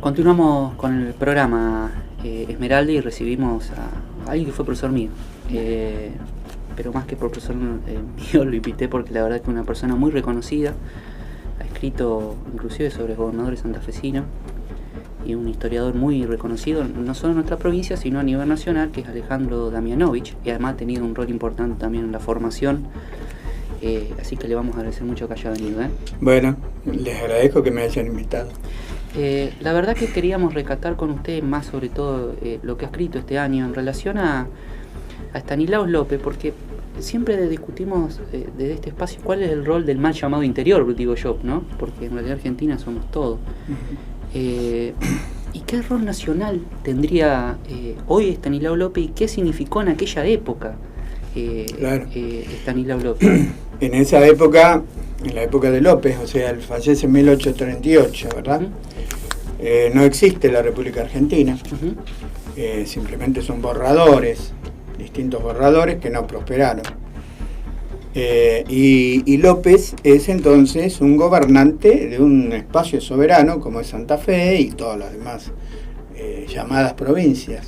Continuamos con el programa Esmeralda y recibimos a alguien que fue profesor mío. Pero más que por profesor mío lo invité porque la verdad que es una persona muy reconocida. Ha escrito inclusive sobre gobernadores santafesinos y un historiador muy reconocido, no solo en nuestra provincia, sino a nivel nacional, que es Alejandro Damianovich, y además ha tenido un rol importante también en la formación. Así que le vamos a agradecer mucho que haya venido. Bueno, les agradezco que me hayan invitado. La verdad que queríamos rescatar con usted más sobre todo lo que ha escrito este año en relación a Estanislao López, porque siempre discutimos desde este espacio cuál es el rol del mal llamado interior, digo yo, ¿no? Porque en realidad Argentina somos todo. ¿Y qué rol nacional tendría hoy Estanislao López y qué significó en aquella época Estanislao López? En esa época, en la época de López, o sea, él fallece en 1838, ¿verdad? No existe la República Argentina, simplemente son borradores, distintos borradores que no prosperaron. Y López es entonces un gobernante de un espacio soberano como es Santa Fe y todas las demás llamadas provincias.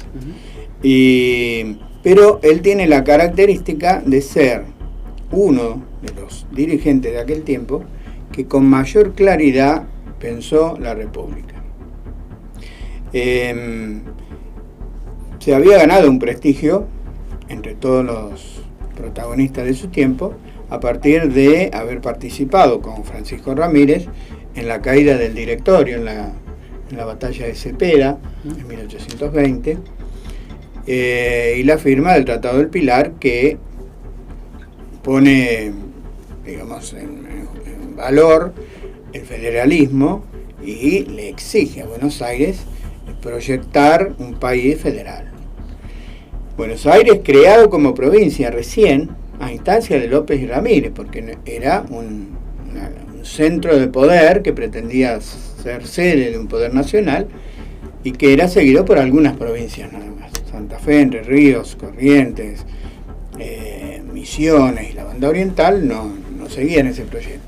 Pero él tiene la característica de ser uno de los dirigentes de aquel tiempo que con mayor claridad pensó la República. Se había ganado un prestigio entre todos los protagonistas de su tiempo a partir de haber participado con Francisco Ramírez en la caída del Directorio, en la batalla de Cepeda en 1820, y la firma del Tratado del Pilar, que pone, digamos, en valor el federalismo y le exige a Buenos Aires proyectar un país federal. Buenos Aires creado como provincia recién a instancia de López y Ramírez, porque era un centro de poder que pretendía ser sede de un poder nacional y que era seguido por algunas provincias nada más. Santa Fe, Entre Ríos, Corrientes, Misiones y la Banda Oriental no seguían ese proyecto.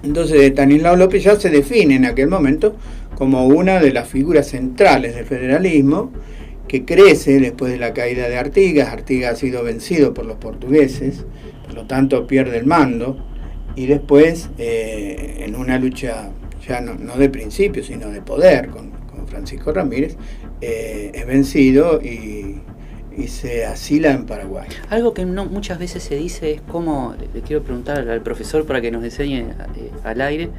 Entonces Estanislao López ya se define en aquel momento como una de las figuras centrales del federalismo, que crece después de la caída de Artigas. Artigas ha sido vencido por los portugueses, por lo tanto pierde el mando, y después en una lucha ya no de principio, sino de poder con Francisco Ramírez, es vencido y se asila en Paraguay. Algo que no muchas veces se dice es cómo, le quiero preguntar al profesor para que nos enseñe al aire,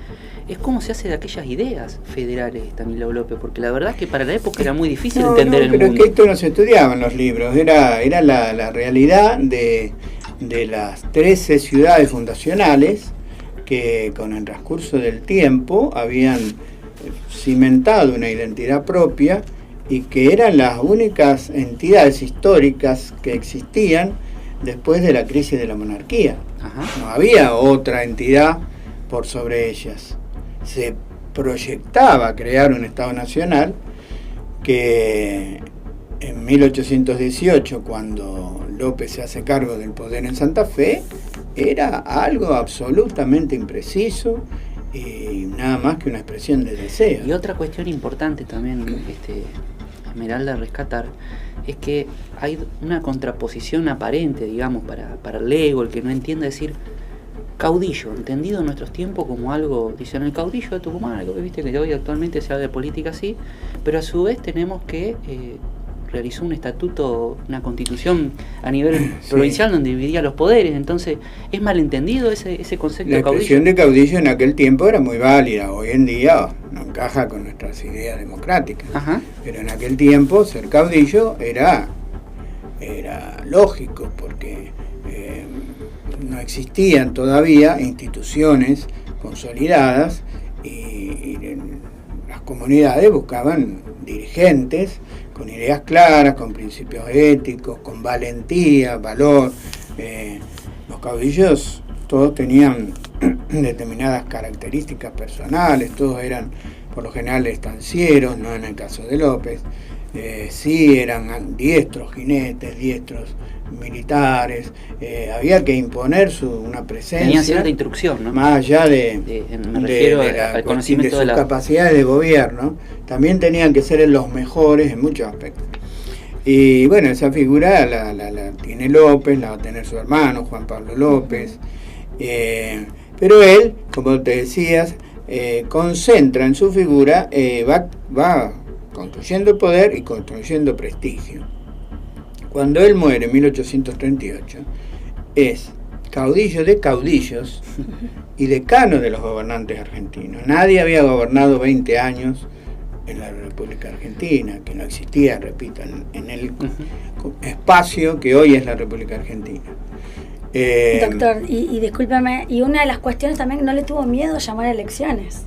es cómo se hace de aquellas ideas federales Estanislao López, porque la verdad es que para la época era muy difícil entender el mundo. Pero es que esto no se estudiaba en los libros, era la realidad de las 13 ciudades fundacionales que con el transcurso del tiempo habían cimentado una identidad propia y que eran las únicas entidades históricas que existían después de la crisis de la monarquía. No había otra entidad por sobre ellas. Se proyectaba crear un Estado Nacional que en 1818, cuando López se hace cargo del poder en Santa Fe, era algo absolutamente impreciso y nada más que una expresión de deseo. Y otra cuestión importante también, Esmeralda, rescatar, es que hay una contraposición aparente, digamos, para el ego, el que no entiende, decir caudillo, entendido en nuestros tiempos como algo, dicen el caudillo de Tucumán, algo que viste que hoy actualmente se habla de política así, pero a su vez tenemos que realizó un estatuto, una constitución a nivel provincial donde dividía los poderes. Entonces, ¿es malentendido ese concepto de caudillo? La expresión de caudillo en aquel tiempo era muy válida, hoy en día no encaja con nuestras ideas democráticas. Pero en aquel tiempo ser caudillo era lógico, porque no existían todavía instituciones consolidadas y las comunidades buscaban dirigentes con ideas claras, con principios éticos, con valentía, valor. Los caudillos todos tenían determinadas características personales, todos eran por lo general estancieros, no en el caso de López, sí eran diestros jinetes, diestros militares, había que imponer una presencia. Tenía cierta instrucción, ¿no? Más allá me refiero al conocimiento de sus capacidades de gobierno, también tenían que ser los mejores en muchos aspectos. Y bueno, esa figura la tiene López, la va a tener su hermano, Juan Pablo López. Pero él, como te decías, concentra en su figura, va construyendo poder y construyendo prestigio. Cuando él muere en 1838, es caudillo de caudillos y decano de los gobernantes argentinos. Nadie había gobernado 20 años en la República Argentina, que no existía, repito, en el espacio que hoy es la República Argentina. Doctor, y discúlpeme, y una de las cuestiones también, no le tuvo miedo a llamar a elecciones,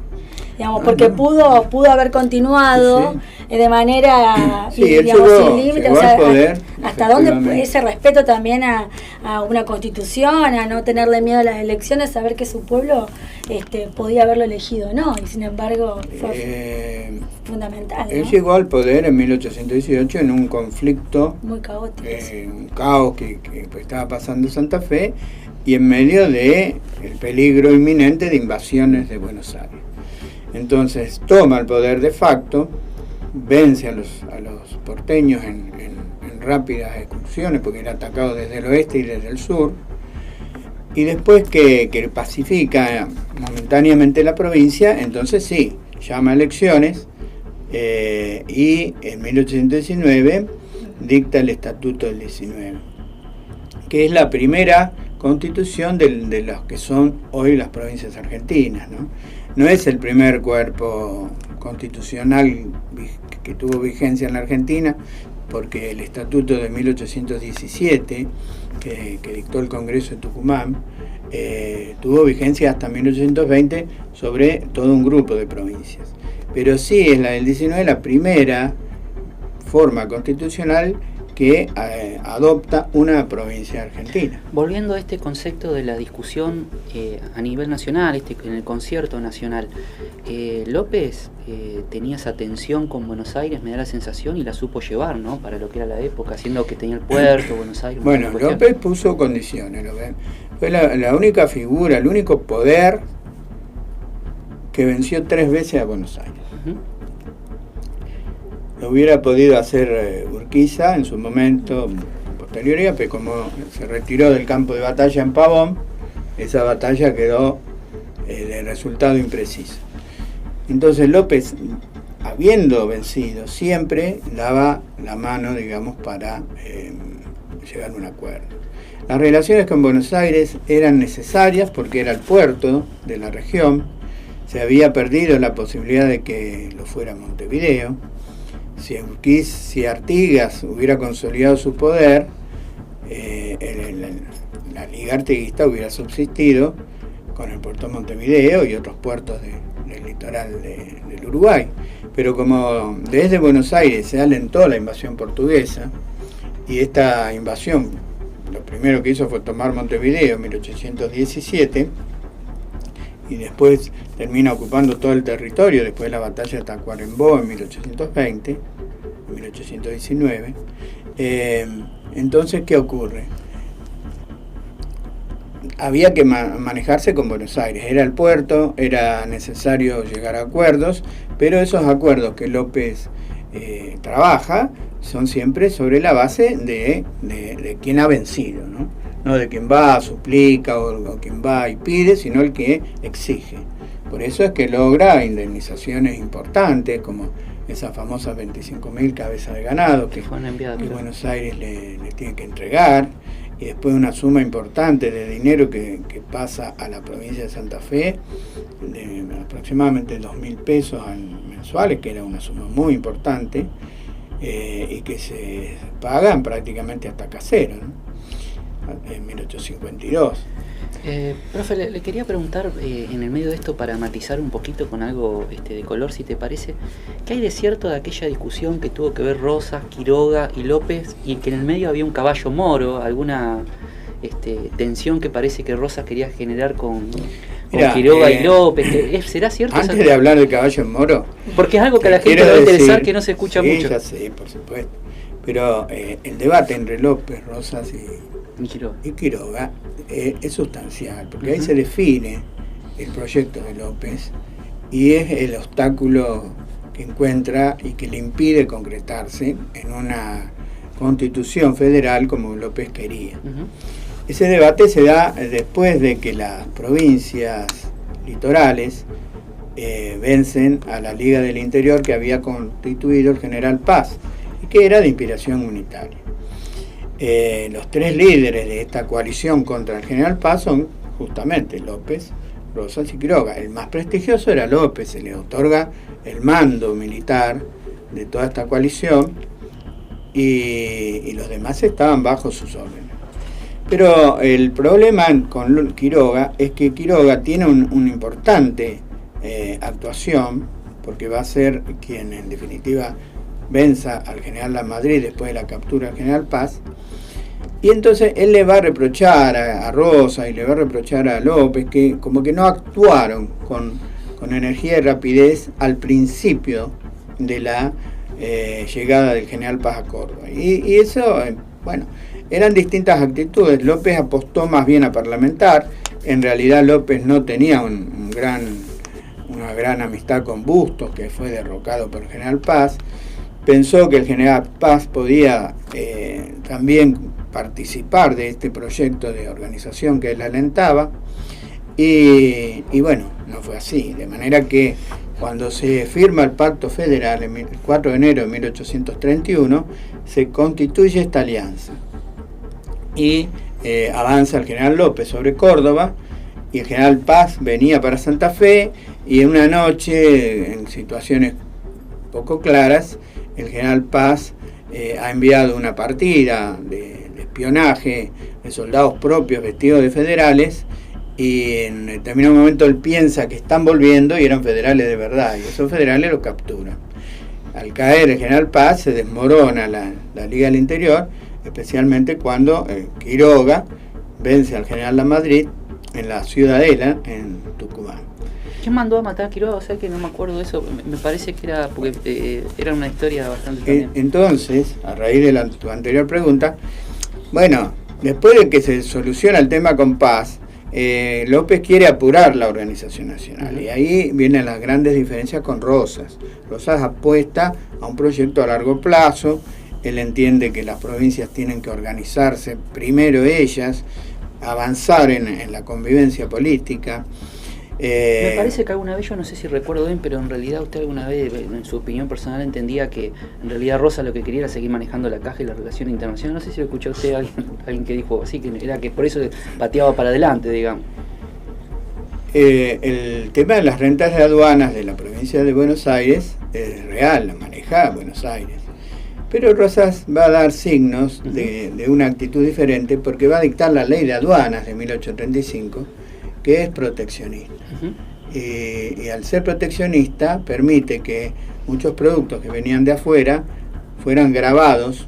digamos, porque pudo haber continuado de manera digamos, sin límite, o sea, hasta dónde ese respeto también a una constitución, a no tenerle miedo a las elecciones, saber que su pueblo podía haberlo elegido, ¿no? Y sin embargo fue fundamental, ¿no? Él llegó al poder en 1818 en un conflicto muy caótico, un caos que estaba pasando Santa Fe, y en medio de el peligro inminente de invasiones de Buenos Aires. Entonces toma el poder de facto, vence a los porteños en rápidas excursiones, porque era atacado desde el oeste y desde el sur, y después que pacifica momentáneamente la provincia, entonces sí, llama a elecciones, y en 1819 dicta el Estatuto del 19, que es la primera constitución de los que son hoy las provincias argentinas, ¿no? No es el primer cuerpo constitucional que tuvo vigencia en la Argentina, porque el Estatuto de 1817, que dictó el Congreso de Tucumán, tuvo vigencia hasta 1820 sobre todo un grupo de provincias. Pero sí es la del 19 la primera forma constitucional que adopta una provincia argentina. Volviendo a este concepto de la discusión a nivel nacional, en el concierto nacional, López tenía esa tensión con Buenos Aires, me da la sensación, y la supo llevar, ¿no? Para lo que era la época, siendo que tenía el puerto, Buenos Aires. Bueno, López puso condiciones, ¿lo ven? Fue la única figura, el único poder que venció 3 veces a Buenos Aires. Lo hubiera podido hacer Urquiza en su momento, posterior, pero como se retiró del campo de batalla en Pavón, esa batalla quedó de resultado impreciso. Entonces López, habiendo vencido, siempre daba la mano, digamos, para llegar a un acuerdo. Las relaciones con Buenos Aires eran necesarias porque era el puerto de la región, se había perdido la posibilidad de que lo fuera Montevideo. Si Artigas hubiera consolidado su poder, la Liga Artiguista hubiera subsistido con el puerto de Montevideo y otros puertos del litoral del Uruguay. Pero como desde Buenos Aires se alentó la invasión portuguesa, y esta invasión lo primero que hizo fue tomar Montevideo en 1817, y después termina ocupando todo el territorio después de la batalla de Tacuarembó en 1820, 1819. Entonces, ¿qué ocurre? Había que manejarse con Buenos Aires, era el puerto, era necesario llegar a acuerdos, pero esos acuerdos que López trabaja son siempre sobre la base de quien ha vencido, ¿no? No de quien va, suplica, o quien va y pide, sino el que exige. Por eso es que logra indemnizaciones importantes, como esas famosas 25.000 cabezas de ganado que Buenos Aires le tiene que entregar, y después una suma importante de dinero que pasa a la provincia de Santa Fe, de aproximadamente 2.000 pesos mensuales, que era una suma muy importante, y que se pagan prácticamente hasta casero, ¿no? En 1852. Profe, le quería preguntar en el medio de esto, para matizar un poquito con algo de color, si te parece, ¿qué hay de cierto de aquella discusión que tuvo que ver Rosas, Quiroga y López, y que en el medio había un caballo moro, alguna tensión que parece que Rosas quería generar con con Quiroga y López. ¿Será cierto? Antes de hablar de Caballo en Moro, porque es algo que a la gente le va a interesar, que no se escucha mucho. Ya sé, por supuesto. Pero el debate entre López, Rosas y Quiroga es sustancial, porque ahí se define el proyecto de López y es el obstáculo que encuentra y que le impide concretarse en una constitución federal como López quería. Ese debate se da después de que las provincias litorales vencen a la Liga del Interior que había constituido el general Paz y que era de inspiración unitaria. Los tres líderes de esta coalición contra el general Paz son justamente López, Rosas y Quiroga. El más prestigioso era López, se le otorga el mando militar de toda esta coalición y los demás estaban bajo sus órdenes. Pero el problema con Quiroga es que Quiroga tiene una importante actuación, porque va a ser quien en definitiva venza al general Lamadrid después de la captura del general Paz, y entonces él le va a reprochar a Rosa y le va a reprochar a López que como que no actuaron con energía y rapidez al principio de la llegada del general Paz a Córdoba. Y eso, bueno, eran distintas actitudes. López apostó más bien a parlamentar. En realidad López no tenía una gran amistad con Bustos, que fue derrocado por el general Paz. Pensó que el general Paz podía también participar de este proyecto de organización que él alentaba. Y bueno, no fue así. De manera que cuando se firma el Pacto Federal el 4 de enero de 1831, se constituye esta alianza. Y avanza el general López sobre Córdoba, y el general Paz venía para Santa Fe, y en una noche, en situaciones poco claras, el general Paz ha enviado una partida de espionaje de soldados propios vestidos de federales, y en determinado momento él piensa que están volviendo y eran federales de verdad, y esos federales lo capturan. Al caer el general Paz se desmorona la Liga del Interior, especialmente cuando Quiroga vence al general Lamadrid en la Ciudadela, en Tucumán. ¿Quién mandó a matar a Quiroga? O sea que no me acuerdo de eso, me parece que era porque era una historia bastante... Entonces, a raíz de tu anterior pregunta, bueno, después de que se soluciona el tema con Paz, López quiere apurar la organización nacional, y ahí vienen las grandes diferencias con Rosas. Rosas apuesta a un proyecto a largo plazo. Él entiende que las provincias tienen que organizarse primero ellas, avanzar en la convivencia política. Me parece que alguna vez, yo no sé si recuerdo bien, pero en realidad usted alguna vez, en su opinión personal, entendía que en realidad Rosa lo que quería era seguir manejando la caja y la relación internacional. No sé si lo escuchó usted alguien que dijo así, que era que por eso pateaba para adelante, digamos. El tema de las rentas de aduanas de la provincia de Buenos Aires es real, la maneja Buenos Aires. Pero Rosas va a dar signos de una actitud diferente, porque va a dictar la ley de aduanas de 1835, que es proteccionista. Y al ser proteccionista permite que muchos productos que venían de afuera fueran gravados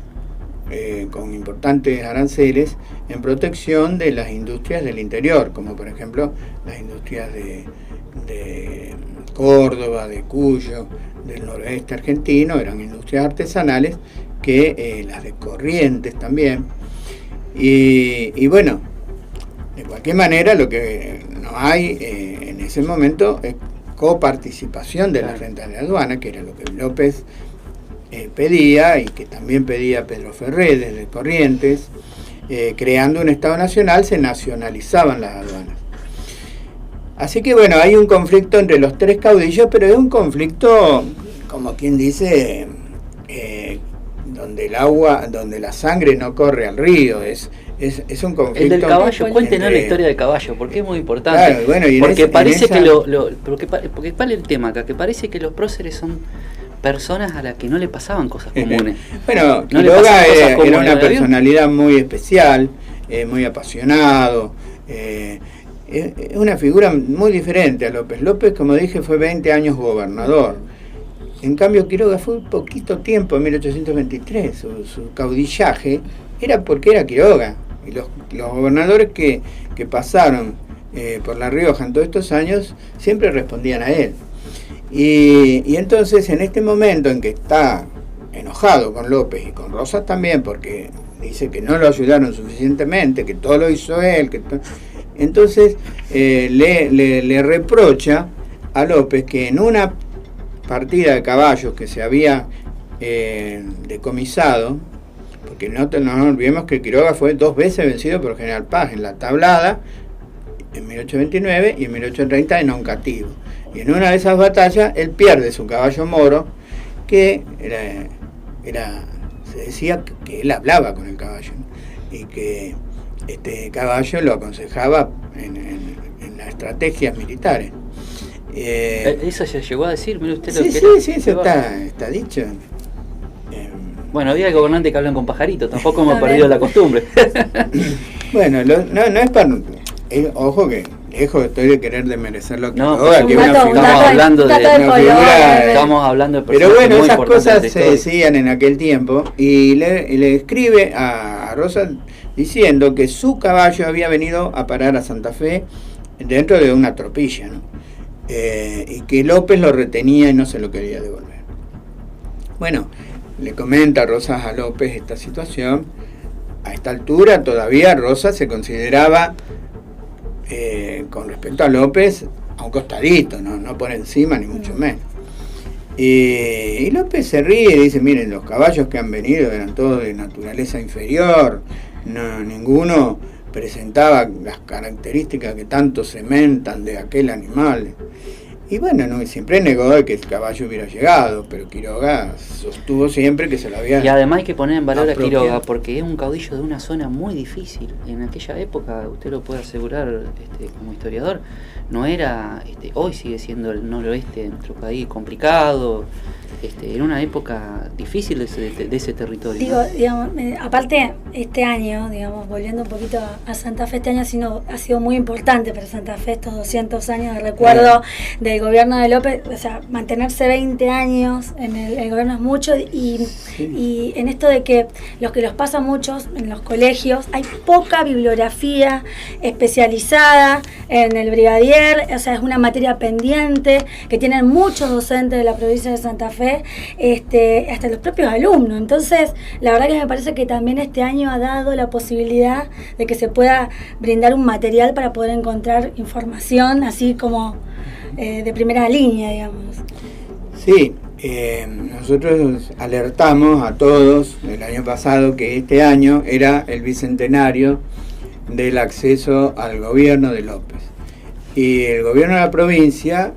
con importantes aranceles en protección de las industrias del interior, como por ejemplo las industrias de Córdoba, de Cuyo, del noroeste argentino. Eran industrias artesanales, que las de Corrientes también. Y bueno, de cualquier manera, lo que no hay en ese momento es coparticipación de las rentas de aduana, que era lo que López pedía, y que también pedía Pedro Ferré desde Corrientes. Creando un Estado nacional, se nacionalizaban las aduanas. Así que bueno, hay un conflicto entre los tres caudillos, pero es un conflicto, como quien dice, donde la sangre no corre al río. Es un conflicto. El del caballo, cuéntenos la historia del caballo, porque es muy importante. Claro, bueno, porque parece que porque ¿cuál es el tema acá? Que parece que los próceres son personas a las que no le pasaban cosas comunes. Bueno, Quiroga era una personalidad muy especial, muy apasionado. Es una figura muy diferente a López. López, como dije, fue 20 años gobernador. En cambio, Quiroga fue poquito tiempo, en 1823. Su caudillaje era porque era Quiroga. Y los gobernadores que pasaron por La Rioja en todos estos años, siempre respondían a él. Y entonces, en este momento en que está enojado con López y con Rosas también, porque dice que no lo ayudaron suficientemente, que todo lo hizo él, entonces le reprocha a López que en una partida de caballos que se había decomisado, porque no olvidemos que Quiroga fue 2 veces vencido por General Paz en la Tablada en 1829 y en 1830 en Oncativo, y en una de esas batallas él pierde su caballo moro, que se decía que él hablaba con el caballo, ¿no? Y que este caballo lo aconsejaba en las estrategias militares. Eso se llegó a decir, mire usted lo sí, que sí, eso está dicho. Bueno, había gobernantes que hablan con pajaritos, tampoco hemos perdido la costumbre. Bueno, no es para... ojo que lejos estoy de querer desmerecer lo que estamos hablando de pero bueno, esas cosas se decían en aquel tiempo, y le escribe a Rosa diciendo que su caballo había venido a parar a Santa Fe dentro de una tropilla, ¿no? Y que López lo retenía y no se lo quería devolver. Bueno, le comenta Rosas a López esta situación. A esta altura todavía Rosas se consideraba, con respecto a López, a un costadito, no por encima ni mucho menos. Y López se ríe y dice, miren, los caballos que han venido eran todos de naturaleza inferior, ninguno presentaba las características que tanto se mentan de aquel animal. Y bueno, siempre negó de que el caballo hubiera llegado, pero Quiroga sostuvo siempre que se lo había... Y además hay que poner en valor a Quiroga, porque es un caudillo de una zona muy difícil. En aquella época, usted lo puede asegurar como historiador, no era, hoy sigue siendo el noroeste de nuestro país complicado, era una época difícil de ese territorio. Digo, ¿no? Digamos, aparte, este año, digamos, volviendo un poquito a Santa Fe, este año ha sido muy importante para Santa Fe, estos 200 años de recuerdo del gobierno de López. O sea, mantenerse 20 años en el gobierno es mucho, y en esto de que los pasa a muchos en los colegios, hay poca bibliografía especializada en el brigadier, o sea, es una materia pendiente que tienen muchos docentes de la provincia de Santa Fe, hasta los propios alumnos. Entonces, la verdad que me parece que también este año ha dado la posibilidad de que se pueda brindar un material para poder encontrar información así como de primera línea, digamos. Sí, nosotros alertamos a todos el año pasado que este año era el bicentenario del acceso al gobierno de López. Y el gobierno de la provincia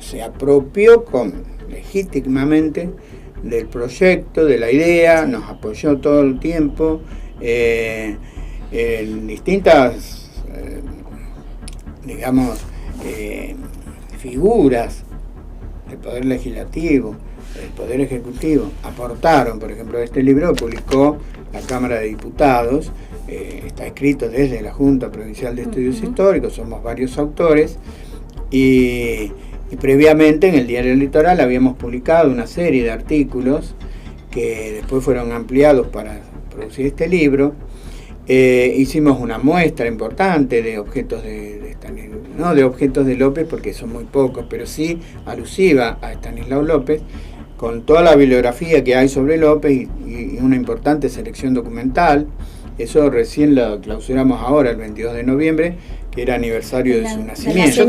se apropió legítimamente del proyecto, de la idea, nos apoyó todo el tiempo en distintas, figuras del Poder Legislativo, del Poder Ejecutivo, aportaron. Por ejemplo, este libro publicó la Cámara de Diputados, está escrito desde la Junta Provincial de Estudios Históricos, somos varios autores, y previamente en el Diario Litoral habíamos publicado una serie de artículos que después fueron ampliados para producir este libro. Hicimos una muestra importante de objetos no de objetos de López, porque son muy pocos, pero sí alusiva a Estanislao López, con toda la bibliografía que hay sobre López y una importante selección documental. Eso recién lo clausuramos ahora, el 22 de noviembre, que era aniversario de su nacimiento.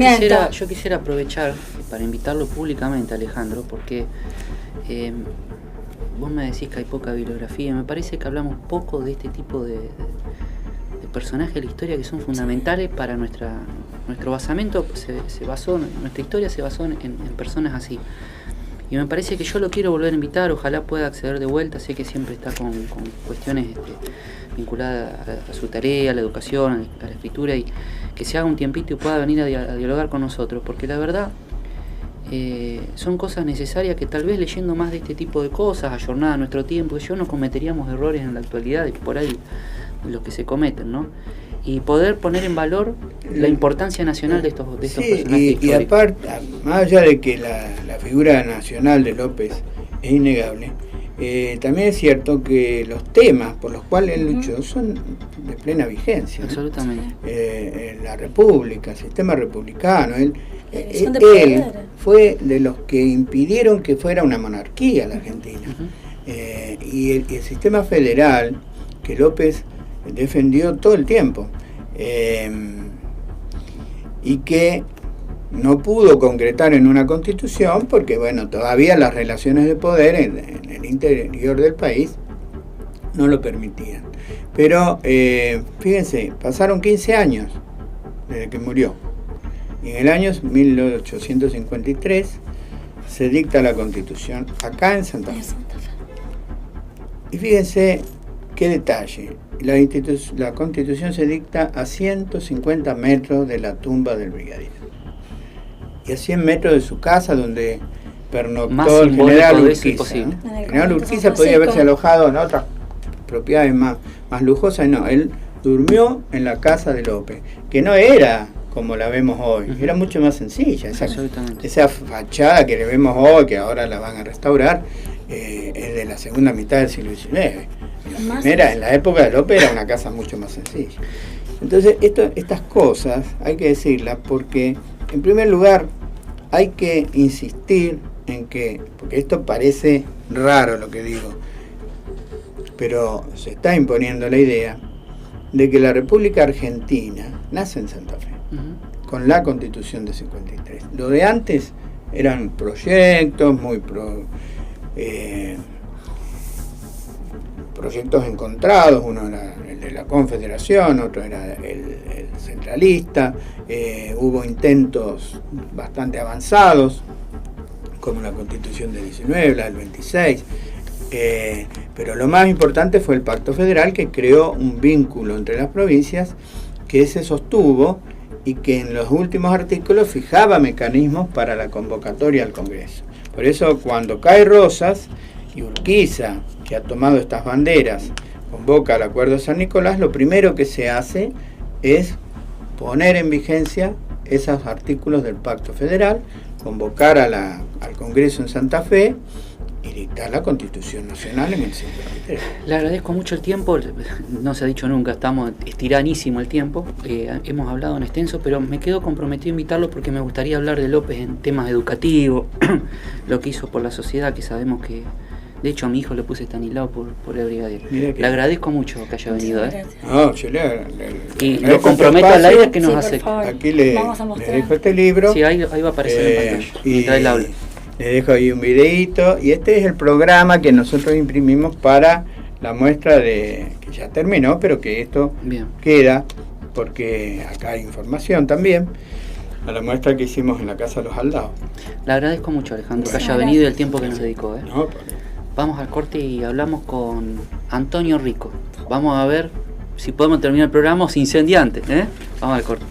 Yo quisiera aprovechar para invitarlo públicamente, Alejandro, porque vos me decís que hay poca bibliografía. Me parece que hablamos poco de este tipo de personajes de la historia que son fundamentales para nuestro basamento. Nuestra historia se basó en personas así. Y me parece que yo lo quiero volver a invitar, ojalá pueda acceder de vuelta. Sé que siempre está con cuestiones vinculadas a su tarea, a la educación, a la escritura, y que se haga un tiempito y pueda venir a dialogar con nosotros, porque la verdad son cosas necesarias que tal vez leyendo más de este tipo de cosas, ayornadas a nuestro tiempo, yo no cometeríamos errores en la actualidad, y por ahí los que se cometen, ¿no? Y poder poner en valor la importancia nacional de estos personajes históricos. Y aparte, más allá de que la figura nacional de López es innegable, también es cierto que los temas por los cuales él luchó son de plena vigencia. Absolutamente. La República, el sistema republicano, él fue de los que impidieron que fuera una monarquía la Argentina. Y el sistema federal que López defendió todo el tiempo, y que no pudo concretar en una constitución porque, bueno, todavía las relaciones de poder en el interior del país no lo permitían. Pero fíjense, pasaron 15 años desde que murió. Y en el año 1853 se dicta la Constitución acá en Santa Fe. Y fíjense qué detalle. La Constitución se dicta a 150 metros de la tumba del brigadier. Y a 100 metros de su casa, donde pernoctó el general Urquiza. ¿No? El general Urquiza podía haberse alojado en otras propiedades más lujosas. No, él durmió en la casa de López, que no era como la vemos hoy, era mucho más sencilla. Esa fachada que le vemos hoy, que ahora la van a restaurar, es de la segunda mitad del siglo XIX. En la época de López era una casa mucho más sencilla. Entonces, estas cosas hay que decirlas porque, en primer lugar, hay que insistir en que, porque esto parece raro lo que digo, pero se está imponiendo la idea de que la República Argentina nace en Santa Fe, con la Constitución de 53. Lo de antes eran proyectos proyectos encontrados, uno era el de la Confederación, otro era el centralista, hubo intentos bastante avanzados, como la Constitución del 19, la del 26, pero lo más importante fue el Pacto Federal, que creó un vínculo entre las provincias que se sostuvo y que en los últimos artículos fijaba mecanismos para la convocatoria al Congreso. Por eso, cuando cae Rosas y Urquiza, que ha tomado estas banderas, convoca al Acuerdo de San Nicolás, lo primero que se hace es poner en vigencia esos artículos del Pacto Federal, convocar al Congreso en Santa Fe y dictar la Constitución Nacional en el 53. Le agradezco mucho el tiempo, no se ha dicho nunca, estamos estiranísimo el tiempo, hemos hablado en extenso, pero me quedo comprometido a invitarlo porque me gustaría hablar de López en temas educativos, lo que hizo por la sociedad, que sabemos que, de hecho a mi hijo le puse Estanislao por el brigadier. Le agradezco mucho que haya venido. No, yo y lo comprometo al aire que nos hace. Aquí le dejo este libro. Sí, ahí va a aparecer en pantalla, mientras él habla. Le dejo ahí un videíto, y este es el programa que nosotros imprimimos para la muestra que ya terminó, pero que esto queda, porque acá hay información también, a la muestra que hicimos en la Casa de los Aldaos. Le agradezco mucho, Alejandro, que haya venido y el tiempo que nos dedicó. No, vamos al corte y hablamos con Antonio Rico. Vamos a ver si podemos terminar el programa sin incendiantes. Vamos al corte.